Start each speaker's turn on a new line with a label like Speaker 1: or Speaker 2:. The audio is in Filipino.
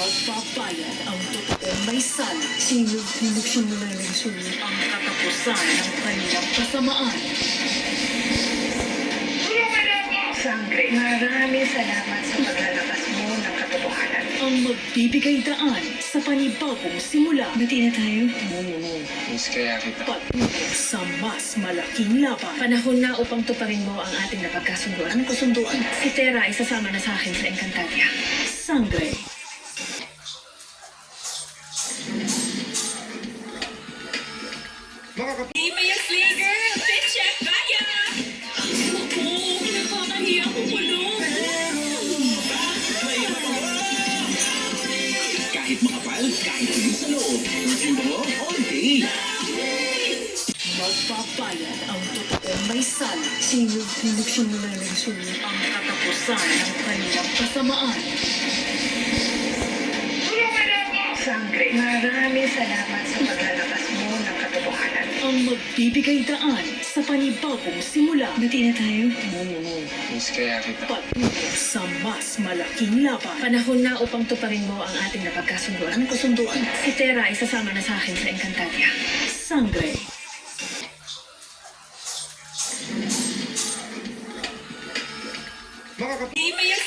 Speaker 1: Magbabayad ang totoong may sala.
Speaker 2: Sino binuksan mo na yung sulit?
Speaker 1: Ang katapusan ng kanilang kasamaan.
Speaker 2: Sangre, maraming salamat sa paglalabas mo ng katotohanan.
Speaker 1: Ang magbibigay daan sa panibagong simula.
Speaker 2: Bati na tayo.
Speaker 3: Miss kaya kita.
Speaker 1: Patungo sa mas malaking laban.
Speaker 2: Panahon na upang tuparin mo ang ating napagkasunduan. Anong kasunduan? Si Tera ay sasama na sa akin sa Encantadia.
Speaker 1: Sangre.
Speaker 4: Email Slager! Pitcheck kaya! Naku, nakakahiya ko pulo.
Speaker 5: Kahit makapal, kahit hindi sa loob. Yung bango, okay.
Speaker 1: Magbabayad ang totoong may sala.
Speaker 2: Sino binuksan mo na yung sulit?
Speaker 1: Ang katapusan ng kanilang kasamaan.
Speaker 2: Sangre, maraming salamat sa paglalabas mo ng katotohanan.
Speaker 1: Ang magbibigay daan sa panibagong simula.
Speaker 2: Bati na tayo.
Speaker 3: Miss kaya kita.
Speaker 1: Patungo sa mas malaking laban.
Speaker 2: Panahon na upang tuparin mo ang ating napagkasunduan. Anong kasunduan? Si Tera ay sasama na sa akin sa Encantadia.
Speaker 1: Sangre.
Speaker 4: Email